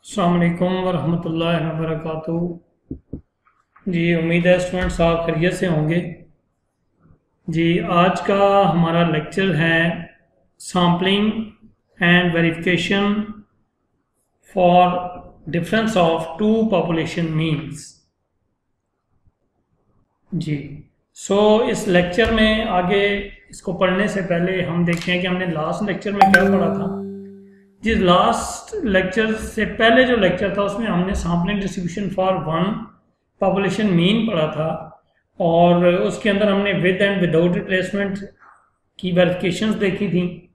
अस्सलाम वालेकुम वरहमतुल्लाहि वबरकातुहू। जी, उम्मीद है स्टूडेंट्स आप खैरियत से होंगे। जी, आज का हमारा लेक्चर है sampling and verification for difference of two population means. जी, इस लेक्चर में आगे इसको पढ़ने से पहले हम देखते हैं कि हमने लास्ट लेक्चर में क्या पढ़ा था। जिस लास्ट लेक्चर से पहले जो लेक्चर था उसमें हमने sampling distribution for one population mean पढ़ा था और उसके अंदर हमने विद एंड विदाउट रिप्लेसमेंट की वेरिफिकेशंस देखी थी।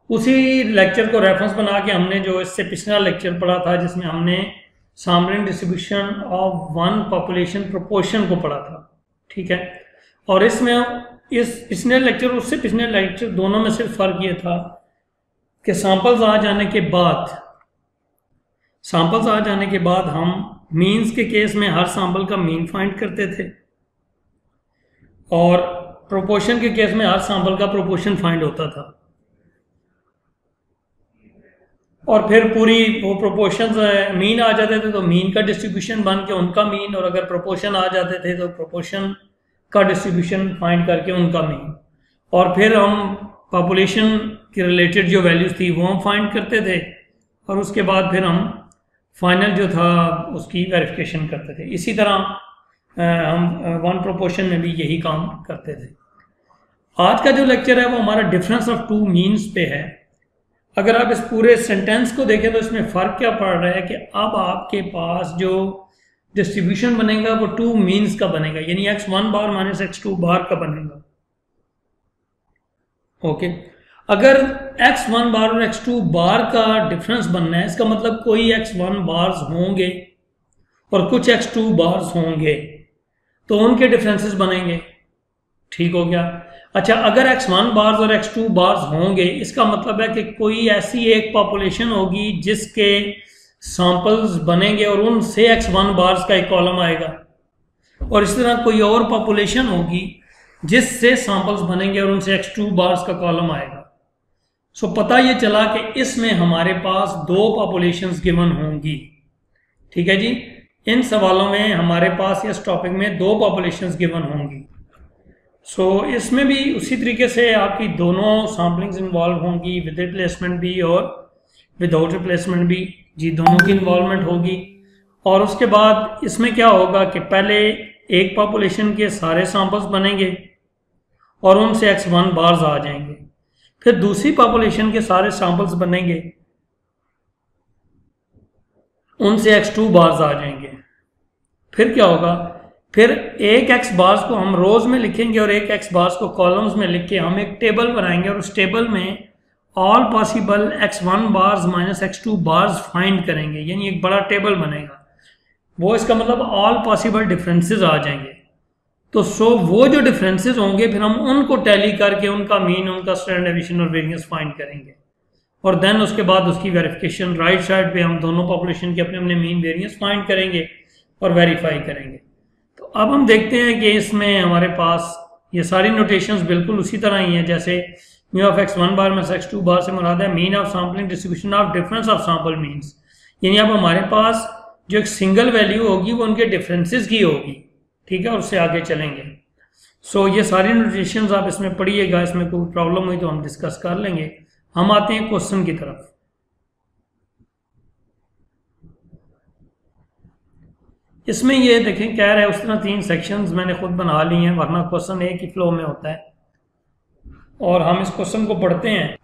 उसी लेक्चर को रेफरेंस बना के हमने जो इससे पिछला लेक्चर पढ़ा था जिसमें हमने sampling distribution of one population proportion को पढ़ा था। ठीक है, और इसमें इस पिछले लेक्चर उससे पिछले लेक्चर दोनों में सिर्फ फ़र्क ये था कि सैंपल्स आ जाने के बाद हम मीन्स के केस में हर सैंपल का मीन फाइंड करते थे और प्रोपोर्शन के केस में हर सैंपल का प्रोपोर्शन फाइंड होता था। और फिर पूरी वो प्रोपोर्शंस मीन आ जाते थे तो मीन का डिस्ट्रीब्यूशन बन के उनका मीन, और अगर प्रोपोर्शन आ जाते थे तो प्रोपोर्शन का डिस्ट्रीब्यूशन फाइंड करके उनका मीन, और फिर हम पॉपुलेशन के रिलेटेड जो वैल्यूज़ थी वो हम फाइंड करते थे और उसके बाद फिर हम फाइनल जो था उसकी वेरिफिकेशन करते थे। इसी तरह हम वन प्रोपोर्शन में भी यही काम करते थे। आज का जो लेक्चर है वो हमारा डिफरेंस ऑफ टू मीन्स पे है। अगर आप इस पूरे सेंटेंस को देखें तो इसमें फ़र्क क्या पड़ रहा है कि अब आपके पास जो डिस्ट्रीब्यूशन बनेगा वो टू मीन्स का बनेगा, यानी x1 बार माइनस x2 बार का बनेगा। ओके, अगर x1 बार और x2 बार का डिफरेंस बनना है, इसका मतलब कोई x1 बार्स होंगे और कुछ x2 बार्स होंगे तो उनके डिफरेंसेस बनेंगे। ठीक हो गया। अच्छा, अगर x1 बार्स और x2 बार्स होंगे इसका मतलब है कि कोई ऐसी एक पॉपुलेशन होगी जिसके सैंपल्स बनेंगे और उनसे x1 बार्स का एक कॉलम आएगा, और इस तरह कोई और पॉपुलेशन होगी जिससे सैंपल्स बनेंगे और उनसे x2 बार्स का कॉलम आएगा। पता ये चला कि इसमें हमारे पास दो पॉपुलेशंस गिवन होंगी। ठीक है जी, इन सवालों में हमारे पास इस टॉपिक में दो पॉपुलेशंस गिवन होंगी। इसमें भी उसी तरीके से आपकी दोनों सैम्पलिंग्स इन्वॉल्व होंगी, विद रिप्लेसमेंट भी और विदाउट रिप्लेसमेंट भी। जी, दोनों की इन्वॉल्वमेंट होगी। और उसके बाद इसमें क्या होगा कि पहले एक पॉपुलेशन के सारे सैंपल्स बनेंगे और उनसे x1 बार्स आ जाएंगे, फिर दूसरी पॉपुलेशन के सारे सैंपल्स बनेंगे, उनसे x2 बार्स आ जाएंगे। फिर क्या होगा, फिर एक x बार्स को हम रोज में लिखेंगे और एक x बार्स को कॉलम्स में लिख के हम एक टेबल बनाएंगे और उस टेबल में all possible x1 bars minus x2 bars find करेंगे, यानी एक बड़ा टेबल बनेगा। वो इसका मतलब ऑल पॉसिबल डिफरेंसेस आ जाएंगे। तो वो जो डिफरेंसेस होंगे फिर हम उनको टैली करके उनका मीन, उनका स्टैंडर्ड डेविएशन और वेरिएंस फाइंड करेंगे, और देन उसके बाद उसकी वेरिफिकेशन राइट साइड पे हम दोनों पॉपुलेशन के अपने अपने मीन वेरिएंस फाइंड करेंगे और वेरीफाई करेंगे। तो अब हम देखते हैं कि इसमें हमारे पास ये सारी नोटेशंस बिल्कुल उसी तरह ही हैं जैसे mu of x1 bar minus x2 बार से मुराद है mean of sampling distribution of difference of sample means, यानी अब हमारे पास जो एक सिंगल वैल्यू होगी वो उनके डिफरेंसेस की होगी। ठीक है, और उससे आगे चलेंगे। ये सारी नोटेशंस आप इसमें पढ़िएगा, इसमें कोई प्रॉब्लम हुई तो हम डिस्कस कर लेंगे। हम आते हैं क्वेश्चन की तरफ। इसमें ये देखें कह रहे हैं उस तरह 3 सेक्शंस मैंने खुद बना लिए हैं, वरना क्वेश्चन एक ही फ्लो में होता है। और हम इस क्वेश्चन को पढ़ते हैं।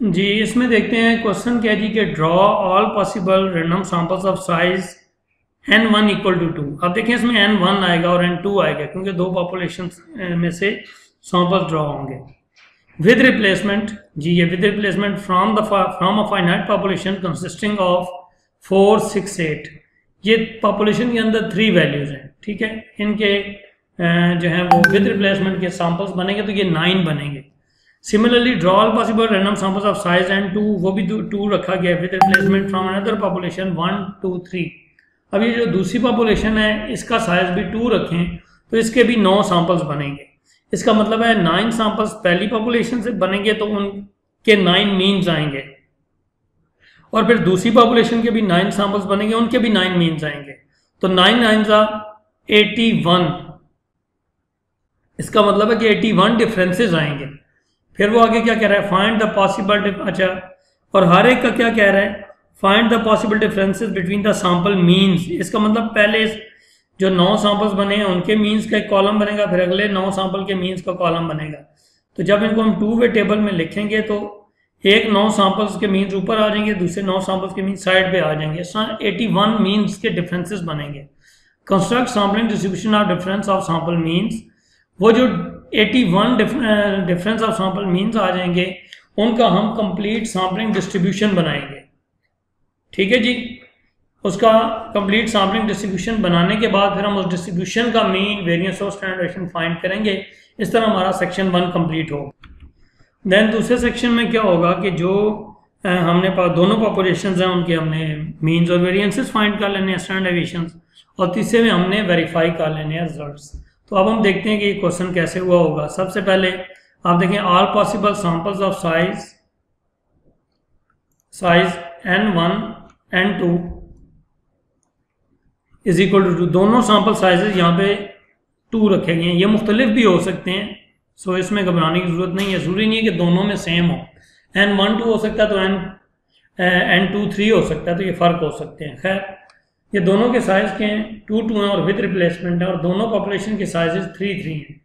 जी, इसमें देखते हैं क्वेश्चन क्या जी कि draw all possible random samples of size n1 equal to 2। अब देखें इसमें n1 आएगा और n2 आएगा क्योंकि दो पॉपुलेशन में से सैंपल्स ड्रॉ होंगे। विद रिप्लेसमेंट, जी ये with replacement from a finite population consisting of 4, 6, 8। ये पॉपुलेशन के अंदर 3 वैल्यूज हैं। ठीक है, इनके जो है वो विद रिप्लेसमेंट के सैंपल्स बनेंगे तो ये 9 बनेंगे। Similarly draw all possible random samples of size n2, वो भी 2 रखा गया with replacement from another population 1, 2, 3। अब ये जो दूसरी पॉपुलेशन है इसका साइज भी 2 रखें तो इसके भी 9 सैंपल्स बनेंगे। इसका मतलब है 9 सैंपल्स पहली पॉपुलेशन से बनेंगे तो उनके 9 मीन्स आएंगे और फिर दूसरी पॉपुलेशन के भी 9 सैंपल्स बनेंगे, उनके भी 9 मीन्स आएंगे। तो 9 9 81, इसका मतलब है कि 81 डिफरेंसेस आएंगे। फिर वो आगे क्या कह रहा है, फाइंड द पॉसिबल, अच्छा, और हर एक का क्या कह रहा है, find the possible differences between the sample means. इसका मतलब पहले जो 9 सैंपल्स बने हैं उनके मीन्स का एक कॉलम बनेगा, फिर अगले 9 सैंपल के मीन्स का कॉलम बनेगा। तो जब इनको हम 2 वे टेबल में लिखेंगे तो एक 9 सैंपल्स के मीन्स ऊपर आ जाएंगे, दूसरे 9 सैंपल्स के मीन्स साइड पे आ जाएंगे। 81 मीन्स के डिफरेंसेस बनेंगे। Construct sampling distribution of difference of sample means, वो जो 81 डिफरेंस ऑफ सैंपल मीन्स आ जाएंगे उनका हम कंप्लीट सैंपलिंग डिस्ट्रीब्यूशन बनाएंगे। ठीक है जी, उसका कंप्लीट सैंपलिंग डिस्ट्रीब्यूशन बनाने के बाद फिर हम उस डिस्ट्रीब्यूशन का मीन, वेरिएंस और स्टैंडर्ड डेविएशन फाइंड करेंगे। इस तरह हमारा सेक्शन 1 कंप्लीट होगा। देन दूसरे सेक्शन में क्या होगा कि जो हमने दोनों पॉपुलेशंस हैं उनके हमने मीन्स और वेरिएंसेस फाइंड कर लेने हैं, स्टैंडर्ड डेविएशंस, और तीसरे में हमने वेरीफाई कर लेने हैं रिजल्ट्स। तो अब हम देखते हैं कि ये क्वेश्चन कैसे हुआ होगा। सबसे पहले आप देखें, all possible samples of size n1 n2 is equal to 2। दोनों सैंपल साइजेस यहाँ पे 2 रखे गए हैं। ये मुख्तलिफ भी हो सकते हैं, सो इसमें घबराने की जरूरत नहीं है। जरूरी नहीं है कि दोनों में सेम हो। n1 2 हो सकता है तो n2 3 हो सकता है, तो ये फ़र्क हो सकते हैं। खैर, ये दोनों के साइज के हैं 2 2 हैं और विद रिप्लेसमेंट है, और दोनों पॉपुलेशन के साइजेस 3 3 हैं।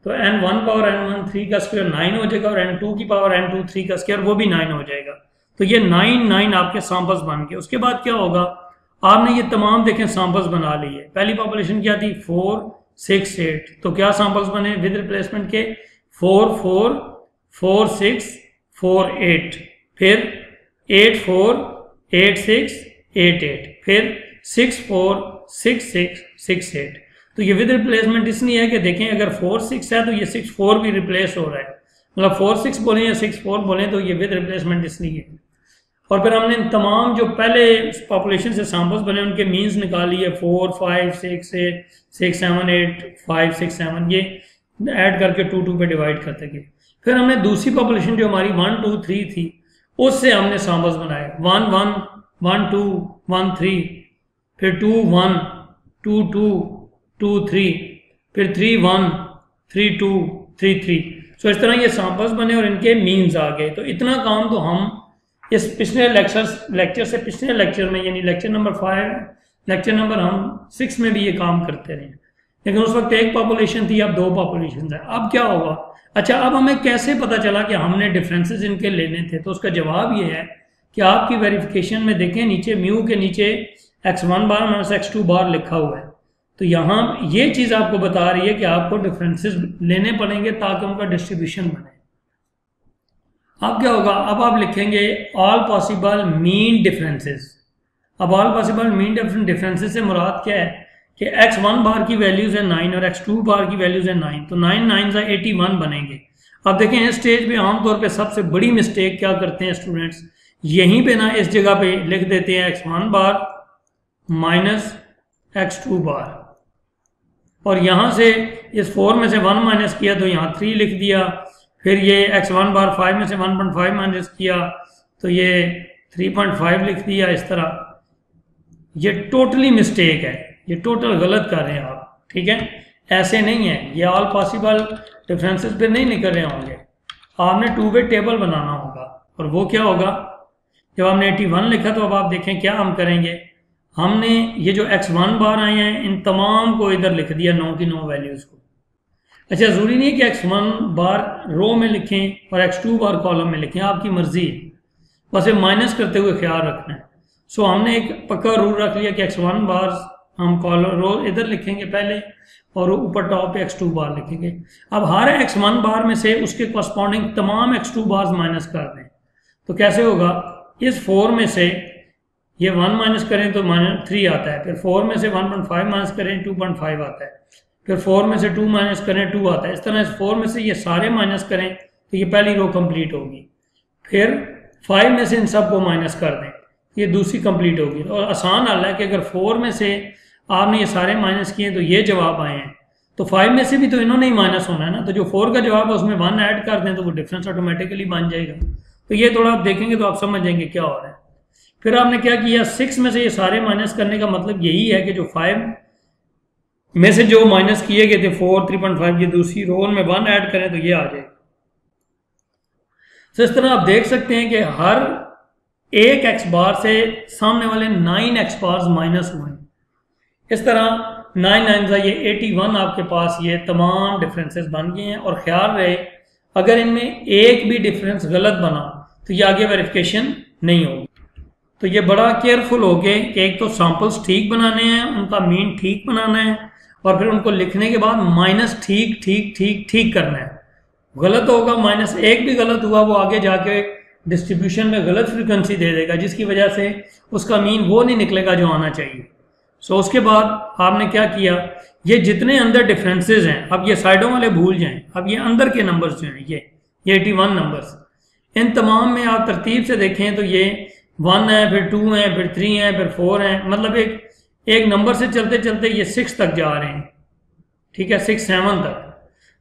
तो n1 पावर n1 3 का स्क्वायर 9 हो जाएगा, और n2 की पावर n2 3 का स्क्वायर वो भी 9 हो जाएगा। तो ये 9 9 आपके सैंपल्स बन गए। उसके बाद क्या होगा, आपने ये तमाम देखें सैंपल्स बना लिए। पहली पॉपुलेशन क्या थी, 4 6 8, तो क्या सैंपल्स बने विद रिप्लेसमेंट के, 4 4 4 6 4 8, फिर 8 4 8 6 8 8, फिर 6 4 6 6 6 8। तो ये विद रिप्लेसमेंट इसलिए है कि देखें अगर 4 6 है तो ये 6 4 भी रिप्लेस हो रहा है, मतलब 4 6 बोलें या 6 4 बोलें तो ये विद रिप्लेसमेंट इसलिए है। और फिर हमने तमाम जो पहले पॉपुलेशन से सैंपल्स बने उनके मीन्स निकाल लिए, 4 5 6 8 6 7 8 5 6 7, ये ऐड करके 2 2 पे डिवाइड करते गए। फिर हमने दूसरी पॉपुलेशन जो हमारी 1 2 3 थी उससे हमने सैंपल्स बनाए, 1 1 1 2 1 3, फिर 2 1 2 2 2 3, फिर 3 1 3 2 3 3। सो इस तरह ये सैंपल्स बने और इनके मीन्स आ गए। तो इतना काम तो हम इस पिछले लेक्चर से पिछले लेक्चर में, यानी लेक्चर नंबर 5, लेक्चर नंबर हम 6 में भी ये काम करते रहे। लेकिन उस वक्त एक पॉपुलेशन थी, अब 2 पॉपुलेशन है। अब क्या होगा, अच्छा, अब हमें कैसे पता चला कि हमने डिफरेंसेस इनके लेने थे? तो उसका जवाब ये है कि आपकी वेरिफिकेशन में देखें, नीचे म्यू के नीचे x1 बार माइनस x2 बार लिखा हुआ है। तो यहाँ ये चीज़ आपको बता रही है कि आपको डिफरेंसेस लेने पड़ेंगे ताकि उनका डिस्ट्रीब्यूशन बने। अब क्या होगा, अब आप लिखेंगे ऑल पॉसिबल मीन डिफरेंसेस। अब ऑल पॉसिबल मीन डिफरेंसेस से मुराद क्या है कि x1 बार की वैल्यूज है 9 और x2 बार की वैल्यूज है 9, तो 9 9 से 81 बनेंगे। अब देखें इस स्टेज पे आमतौर पे सबसे बड़ी मिस्टेक क्या करते हैं स्टूडेंट्स, यहीं पे ना इस जगह पे लिख देते हैं x1 बार माइनस x2 बार, और यहाँ से इस 4 में से 1 माइनस किया तो यहाँ 3 लिख दिया, फिर ये x1 बार 5 में से 1.5 माइनस किया तो ये 3.5 लिख दिया। इस तरह ये टोटली मिस्टेक है, ये टोटल गलत कर रहे हैं आप। ठीक है, ऐसे नहीं है, ये ऑल पॉसिबल डिफरेंसेस पे नहीं निकल रहे होंगे। आपने 2 वे टेबल बनाना होगा, और वो क्या होगा, जब हमने 81 लिखा तो अब आप देखें क्या हम करेंगे, हमने ये जो x1 बार आए हैं इन तमाम को इधर लिख दिया, 9 की 9 वैल्यूज़ को। अच्छा, ज़रूरी नहीं है कि x1 बार रो में लिखें और x2 बार कॉलम में लिखें, आपकी मर्जी है, बस ये माइनस करते हुए ख्याल रखना है। सो हमने एक पक्का रूल रख लिया कि x1 बार हम कॉलम रो इधर लिखेंगे पहले, और ऊपर टॉप पे x2 बार लिखेंगे। अब हर x1 बार में से उसके कॉरस्पॉन्डिंग तमाम x2 बार माइनस कर दें। तो कैसे होगा, इस 4 में से ये 1 माइनस करें तो -3 आता है, फिर 4 में से 1.5 माइनस करें 2.5 आता है, फिर 4 में से 2 माइनस करें 2 आता है। इस तरह इस 4 में से ये सारे माइनस करें तो ये पहली रो कंप्लीट होगी, फिर 5 में से इन सब को माइनस कर दें, ये दूसरी कंप्लीट होगी। और आसान हल है कि अगर 4 में से आपने ये सारे माइनस किए तो ये जवाब आए हैं, तो 5 में से भी तो इन्होंने ही माइनस होना है ना, तो जो 4 का जवाब है उसमें 1 ऐड कर दें तो वो डिफरेंस ऑटोमेटिकली बन जाएगा। तो ये थोड़ा आप देखेंगे तो आप समझ जाएंगे क्या हो रहा है। फिर आपने क्या किया, 6 में से ये सारे माइनस करने का मतलब यही है कि जो 5 में से जो माइनस किए गए थे 4, 3.5, ये दूसरी रो में 1 ऐड करें तो ये आ जाएगा। तो इस तरह आप देख सकते हैं कि हर एक एक्स बार से सामने वाले 9 एक्स बार माइनस हुए। इस तरह 9 9 ये 81 आपके पास ये तमाम डिफरेंसेस बन गए हैं। और ख्याल रहे अगर इनमें एक भी डिफरेंस गलत बना तो ये आगे वेरिफिकेशन नहीं होगी। तो ये बड़ा केयरफुल हो गए कि एक तो सैंपल्स ठीक बनाने हैं, उनका मीन ठीक बनाना है, और फिर उनको लिखने के बाद माइनस ठीक ठीक ठीक ठीक करना है। गलत होगा, -1 भी गलत हुआ, वो आगे जाके डिस्ट्रीब्यूशन में गलत फ्रीक्वेंसी दे देगा, जिसकी वजह से उसका मीन वो नहीं निकलेगा जो आना चाहिए। सो उसके बाद आपने क्या किया, ये जितने अंदर डिफरेंसेस हैं, अब ये साइडों वाले भूल जाएं, अब ये अंदर के नंबर्स जो हैं ये 81 नंबर्स, इन तमाम में आप तरतीब से देखें तो ये 1 है, फिर 2 है, फिर 3 है, फिर 4 है, मतलब एक नंबर से चलते चलते ये 6 तक जा रहे हैं, ठीक है, 6 7 तक।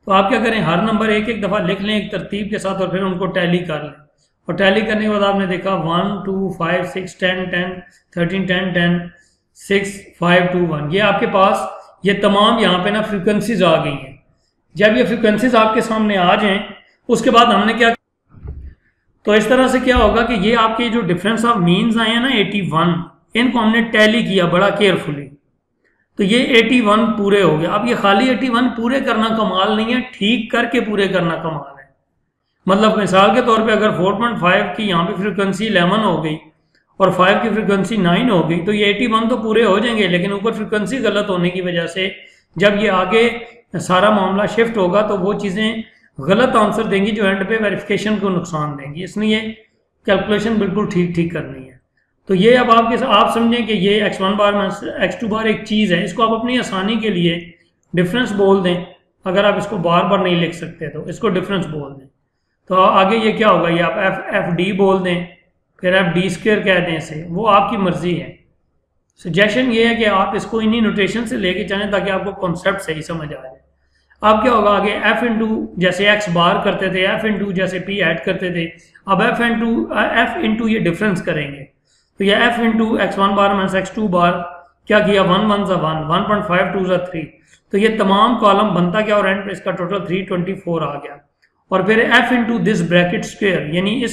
तो आप क्या करें, हर नंबर एक एक दफ़ा लिख लें एक तरतीब के साथ और फिर उनको टैली कर लें। और टैली करने के बाद आपने देखा 1 2 5 6 10 10 13 10 10 6 5 2 1, ये आपके पास ये तमाम यहाँ पे ना फ्रीक्वेंसीज आ गई हैं। जब ये फ्रीक्वेंसीज आपके सामने आ जाएं उसके बाद हमने क्या, तो इस तरह से क्या होगा कि ये आपके जो डिफरेंस ऑफ मीन्स आए हैं ना 81, इनको हमने टैली किया बड़ा केयरफुली, तो ये 81 पूरे हो गए। अब ये खाली 81 पूरे करना कमाल नहीं है, ठीक करके पूरे करना कमाल है। मतलब मिसाल के तौर पे अगर 4.5 की यहाँ पे फ्रीक्वेंसी 11 हो गई और 5 की फ्रीक्वेंसी 9 हो गई तो ये 81 तो पूरे हो जाएंगे, लेकिन ऊपर फ्रीक्वेंसी गलत होने की वजह से जब ये आगे सारा मामला शिफ्ट होगा तो वो चीज़ें गलत आंसर देंगी जो एंड पे वेरिफिकेशन को नुकसान देंगी, इसलिए कैलकुलेशन बिल्कुल ठीक ठीक करनी है। तो ये अब आप समझें कि ये x1 बार x2 बार एक चीज़ है, इसको आप अपनी आसानी के लिए डिफरेंस बोल दें। अगर आप इसको बार बार नहीं लिख सकते तो इसको डिफरेंस बोल दें, तो आगे ये क्या होगा, ये आप एफ डी बोल दें, फिर एफ डी स्क्वायर कह दें इसे, वो आपकी मर्जी है। सजेशन ये है कि आप इसको इन्हीं नोटेशन से लेके चलें ताकि आपको कॉन्सेप्ट सही समझ आ जाए। अब क्या होगा आगे, एफ इंटू जैसे एक्स बार करते थे, एफ इंटू जैसे पी ऐड करते थे, अब एफ इंटू ये डिफरेंस करेंगे, तो ये एफ इंटू x1 बार माइनस x2 बार क्या किया, 1 1 ज़ा 1, 1.5 2 ज़ा 3, तो ये तमाम कॉलम बनता गया और एंड पे इसका टोटल 324 आ गया। और फिर F into this bracket square, यानी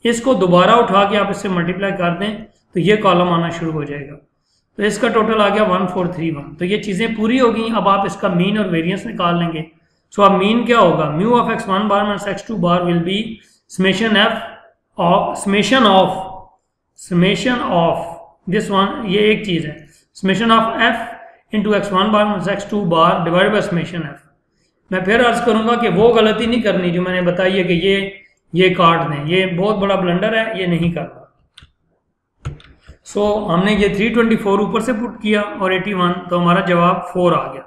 इसको दोबारा उठा के आप इससे मल्टीप्लाई कर दें तो ये कॉलम आना शुरू हो जाएगा, तो इसका टोटल आ गया 1431। तो ये चीज़ें पूरी हो गई। अब आप इसका मीन और वेरिएंस निकाल लेंगे। सो अब मीन क्या होगा, mu of x1 bar minus x2 bar will be summation of this one, ये एक चीज़ है, summation of f into x1 bar minus x2 bar divide by summation f। मैं फिर अर्ज करूंगा कि वो गलती नहीं करनी जो मैंने बताई है कि ये काट दें, ये बहुत बड़ा ब्लंडर है, ये नहीं करना। सो हमने ये 324 ऊपर से पुट किया और 81, तो हमारा जवाब 4 आ गया।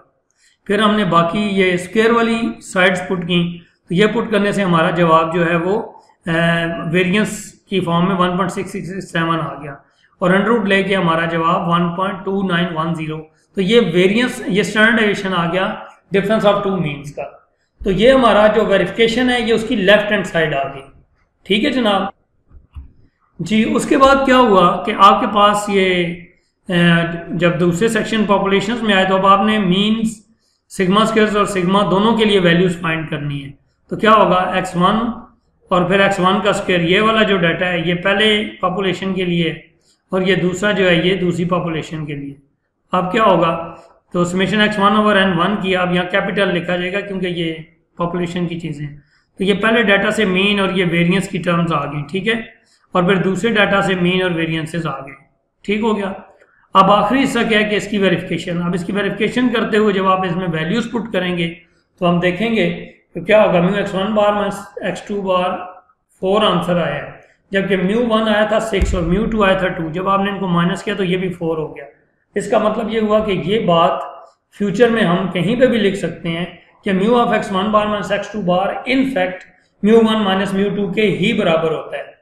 फिर हमने बाकी ये स्क्वायर वाली साइड्स पुट की, तो ये पुट करने से हमारा जवाब जो है वो वेरिएंस की फॉर्म में 1.6667 आ गया और अंडर रूट लेके हमारा जवाब 1.2910। तो ये वेरिएंस, ये स्टैंडर्ड डेविएशन आ गया डिफरेंस ऑफ टू मीन्स का। तो ये हमारा जो वेरिफिकेशन है ये उसकी लेफ्ट हैंड साइड आ गई। ठीक है जनाब जी। उसके बाद क्या हुआ कि आपके पास ये जब दूसरे सेक्शन पॉपुलेशंस में आए तो अब आपने मीन्स, सिग्मा स्क्वायर्स और सिग्मा दोनों के लिए वैल्यूज फाइंड करनी है। तो क्या होगा, x1 और फिर x1 का स्क्वायर, ये वाला जो डाटा है ये पहले पॉपुलेशन के लिए और ये दूसरा जो है ये दूसरी पॉपुलेशन के लिए। अब क्या होगा, तो समेशन x1 ओवर n1 की अब यहाँ कैपिटल लिखा जाएगा क्योंकि ये पॉपुलेशन की चीज़ें। तो ये पहले डाटा से मीन और ये वेरिएंस की टर्म्स आ गई, ठीक है, और फिर दूसरे डाटा से मीन और वेरिएंसेस आ गए, ठीक हो गया। अब आखिरी हिस्सा क्या है कि इसकी वेरिफिकेशन। अब इसकी वेरिफिकेशन करते हुए जब आप इसमें वैल्यूज पुट करेंगे तो हम देखेंगे तो क्या होगा, म्यू x1 बार माइनस x2 बार 4 आंसर आया है, जबकि म्यू 1 आया था 6 और म्यू 2 आया था 2। जब आपने इनको माइनस किया तो ये भी 4 हो गया। इसका मतलब ये हुआ कि ये बात फ्यूचर में हम कहीं पे भी लिख सकते हैं कि mu of x1 bar minus x2 bar in fact mu 1 minus mu 2 के ही बराबर होता है,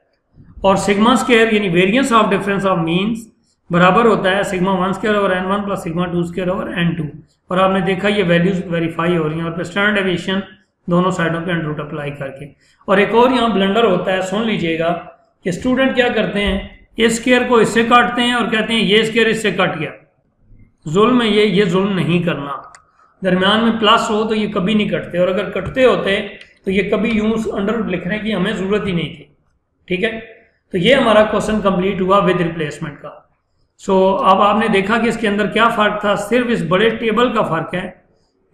और सिग्मा स्क्वायर यानी variance of difference of means बराबर होता है sigma 1 square over n1 plus sigma 2 square over n2। और आपने देखा ये वैल्यूज वेरीफाई हो रही हैं और फिर स्टैंडर्ड डेविएशन दोनों साइडों पे अंडर रूट अप्लाई करके। और एक और यहाँ ब्लंडर होता है, सुन लीजिएगा, कि स्टूडेंट क्या करते हैं इस स्क्वायर को इससे काटते हैं और कहते हैं ये स्क्वायर इससे कट गया। जुल्म है ये जुल्म नहीं करना। दरमियान में प्लस हो तो ये कभी नहीं कटते, और अगर कटते होते तो ये कभी यूं अंडर लिखने की हमें ज़रूरत ही नहीं थी। ठीक है, तो ये हमारा क्वेश्चन कंप्लीट हुआ विद रिप्लेसमेंट का। सो अब आपने देखा कि इसके अंदर क्या फ़र्क था, सिर्फ इस बड़े टेबल का फ़र्क है।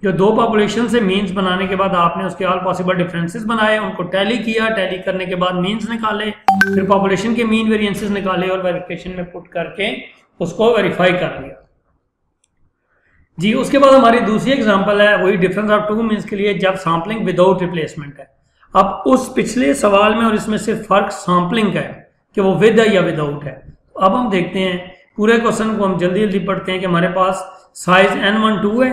जो दो पॉपुलेशन से मीन्स बनाने के बाद आपने उसके ऑल पॉसिबल डिफरेंसेस बनाए, उनको टैली किया, टैली करने के बाद मीन्स निकाले, फिर पॉपुलेशन के मीन वेरिएंसेस निकाले और वेरिफिकेशन में पुट करके उसको वेरीफाई कर लिया जी। उसके बाद हमारी दूसरी एग्जांपल है वही डिफरेंस ऑफ टू मीन्स के लिए, जब सैम्पलिंग विदाउट रिप्लेसमेंट है। अब उस पिछले सवाल में और इसमें सिर्फ फर्क सैम्पलिंग का है कि वो विद है या विदाउट है। अब हम देखते हैं पूरे क्वेश्चन को, हम जल्दी जल्दी पढ़ते हैं कि हमारे पास साइज n1 2 है,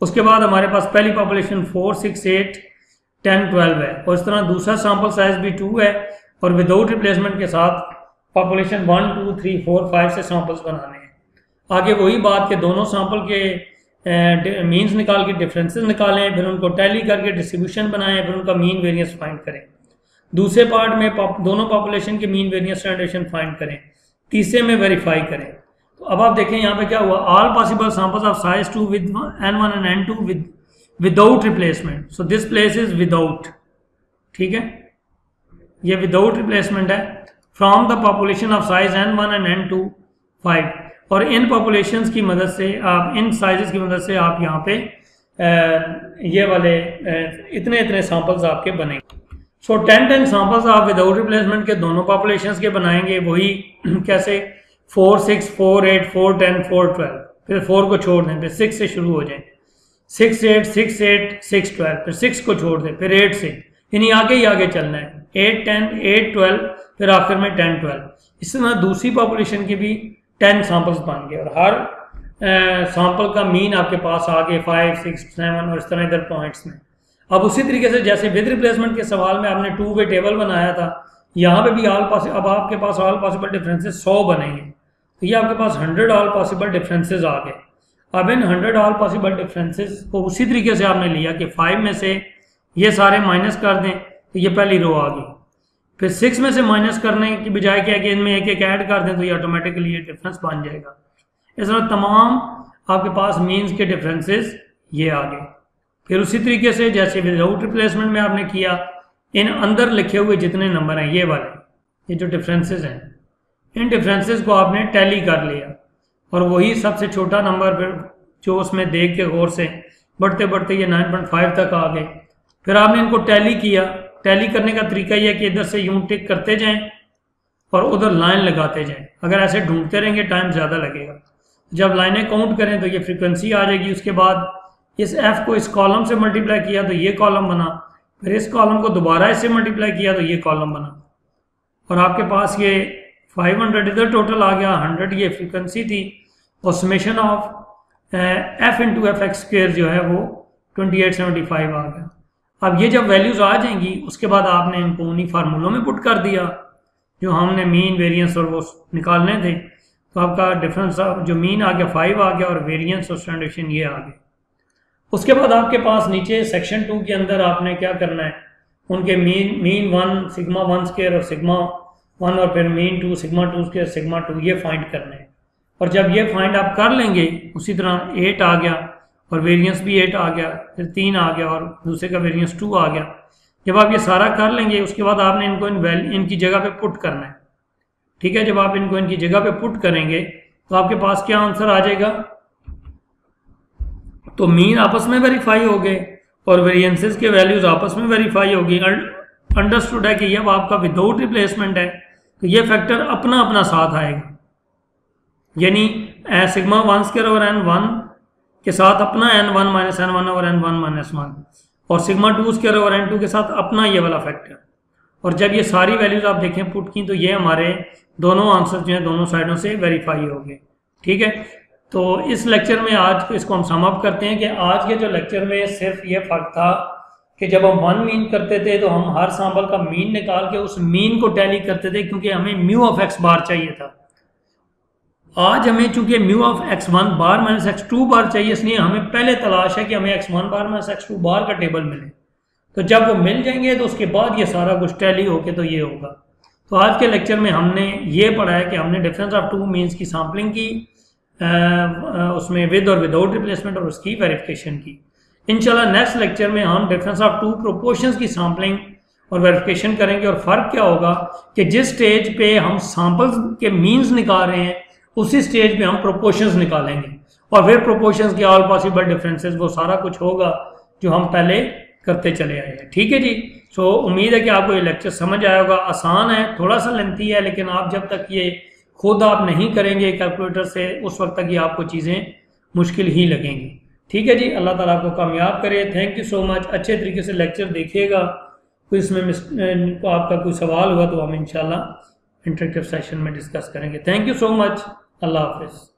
उसके बाद हमारे पास पहली पॉपुलेशन 4 6 8 10 12 है, और इस तरह दूसरा सैंपल साइज भी 2 है, और विदाउट रिप्लेसमेंट के साथ पॉपुलेशन 1 2 3 4 5 से सैंपल्स बनाने हैं। आगे वही बात कि दोनों सैंपल के मीन्स निकाल के डिफरेंसेस निकालें, फिर उनको टैली करके डिस्ट्रीब्यूशन बनाएं, फिर उनका मीन वेरिएंस फाइंड करें। दूसरे पार्ट में दोनों पॉपुलेशन के मीन वेरिएंस स्टैंडर्डेशन फाइंड करें, तीसरे में वेरीफाई करें। तो अब आप देखें यहाँ पे क्या हुआ, all possible samples of size 2 with n1 and n2 without replacement. So this place is without, ठीक है, ये विदाउट रिप्लेसमेंट है। From the population of size n1 and n2 5, और इन पॉपुलेशंस की मदद से आप, इन साइजेस की मदद से आप यहाँ पे ये वाले इतने इतने सैंपल्स आपके बनेंगे। सो 10 सैंपल्स आप विदाउट रिप्लेसमेंट के दोनों पॉपुलेशंस के बनाएंगे। वही कैसे, 4 6 4 8 4 10 4 12, फिर 4 को छोड़ दें, फिर 6 से शुरू हो जाए, 6 8 6 8 6 12, फिर 6 को छोड़ दें, फिर 8 से, यानी आगे ही आगे चलना है, 8 10 8 12, फिर आखिर में 10 12। इस तरह दूसरी पॉपुलेशन की भी 10 सैंपल्स बन गए, और हर सैंपल का मीन आपके पास आगे 5 6 7 और इस तरह इधर पॉइंट्स में। अब उसी तरीके से जैसे विद रिप्लेसमेंट के सवाल में आपने 2 वे टेबल बनाया था, यहाँ पे भी अब आपके पास ऑल पॉसिबल डिफरेंसेस 100 बनेंगे, तो ये आपके पास 100 ऑल पॉसिबल डिफरेंसेस आ गए। अब इन 100 ऑल पॉसिबल डिफरेंसेस को उसी तरीके से आपने लिया कि 5 में से ये सारे माइनस कर दें तो ये पहली रो आ गई, फिर 6 में से माइनस करने की बजाय क्या कि इनमें एक एक ऐड कर दें तो ये ऑटोमेटिकली ये डिफरेंस बन जाएगा। इस तरह तमाम आपके पास मीन्स के डिफरेंसेस ये आ गए। फिर उसी तरीके से जैसे विदाउट रिप्लेसमेंट में आपने किया, इन अंदर लिखे हुए जितने नंबर हैं ये वाले, ये जो डिफरेंसेस हैं, इन डिफरेंसेस को आपने टैली कर लिया, और वही सबसे छोटा नंबर फिर जो उसमें देख के गौर से बढ़ते बढ़ते ये 9.5 तक आ गए। फिर आपने इनको टैली किया। टैली करने का तरीका यह है कि इधर से यूं टिक करते जाएं और उधर लाइन लगाते जाएं। अगर ऐसे ढूंढते रहेंगे टाइम ज़्यादा लगेगा। जब लाइनें काउंट करें तो ये फ्रीक्वेंसी आ जाएगी। उसके बाद इस f को इस कॉलम से मल्टीप्लाई किया तो ये कॉलम बना, फिर इस कॉलम को दोबारा इससे मल्टीप्लाई किया तो ये कॉलम बना, और आपके पास ये 500 इधर टोटल आ गया, 100 ये फ्रीक्वेंसी थी, और summation of f into F x square जो है वो 2875 आ गया। अब ये जब वैल्यूज आ जाएंगी उसके बाद आपने इनको उन्हीं फार्मूलों में पुट कर दिया जो हमने मीन वेरिएंस और वो निकालने थे, तो आपका डिफरेंस जो मीन आ गया 5 आ गया और वेरिएंस और स्टैंडर्डेशन ये आ गए। उसके बाद आपके पास नीचे सेक्शन 2 के अंदर आपने क्या करना है, उनके मीन 1 सिग्मा 1 स्क्वायर और सिग्मा 1 और फिर मीन 2 सिग्मा 2 स्क्वायर सिग्मा 2 ये फाइंड करने हैं। और जब ये फाइंड आप कर लेंगे उसी तरह 8 आ गया और वेरिएंस भी 8 आ गया, फिर 3 आ गया और दूसरे का वेरिएंस 2 आ गया। जब आप ये सारा कर लेंगे उसके बाद आपने इनको इनकी जगह पे पुट करना है। ठीक है, जब आप इनको इनकी जगह पे पुट करेंगे तो आपके पास क्या आंसर आ जाएगा, तो मीन आपस में वेरीफाई हो गए और वेरिएंसेस के वैल्यूज आपस में वेरीफाई होगी। अंडरस्टूड है कि जब आपका विदाउट रिप्लेसमेंट है तो ये फैक्टर अपना अपना साथ आएगा, यानी सिग्मा 1 स्क्वायर और n1 के साथ अपना n1 माइनस n1 और n1 माइनस 1, और सिग्मा 2 स्क्वायर और n2 के साथ अपना ये वाला फैक्टर। और जब ये सारी वैल्यूज आप देखें पुट की तो ये हमारे दोनों आंसर जो हैं दोनों साइडों से वेरीफाई हो गए। ठीक है, तो इस लेक्चर में आज इसको हम सम अप करते हैं कि आज के जो लेक्चर में सिर्फ ये फर्क था कि जब हम 1 मीन करते थे तो हम हर सैंपल का मीन निकाल के उस मीन को टैली करते थे क्योंकि हमें म्यू ऑफ एक्स बार चाहिए था। आज हमें चूंकि mu of x1 bar minus x2 बार चाहिए, इसलिए हमें पहले तलाश है कि हमें x1 बार माइनस x2 बार का टेबल मिले। तो जब वो मिल जाएंगे तो उसके बाद ये सारा कुछ टैली होके तो ये होगा। तो आज के लेक्चर में हमने ये पढ़ा है कि हमने डिफरेंस ऑफ टू मीन्स की सैम्पलिंग की, उसमें विद और विदाउट रिप्लेसमेंट, और उसकी वेरिफिकेशन की। इंशाल्लाह नेक्स्ट लेक्चर में हम डिफरेंस ऑफ टू प्रोपोर्शंस की सैम्पलिंग और वेरिफिकेशन करेंगे, और फ़र्क क्या होगा कि जिस स्टेज पे हम सैम्पल्स के मीन्स निकाल रहे हैं उसी स्टेज पे हम प्रोपोर्शंस निकालेंगे, और फिर प्रोपोर्शंस के ऑल पॉसिबल डिफरेंसेस, वो सारा कुछ होगा जो हम पहले करते चले आए हैं। ठीक है जी। सो उम्मीद है कि आपको ये लेक्चर समझ आया होगा। आसान है, थोड़ा सा लेंथी है, लेकिन आप जब तक ये खुद आप नहीं करेंगे कैलकुलेटर से, उस वक्त तक ये आपको चीज़ें मुश्किल ही लगेंगी। ठीक है जी। अल्लाह ताला आपको कामयाब करे। Thank you so much. अच्छे तरीके से लेक्चर देखिएगा। कोई इसमें आपका कोई सवाल हुआ तो हम इंशाल्लाह इंटरेक्टिव सेशन में डिस्कस करेंगे। Thank you so much. अल्लाह हाफिज़।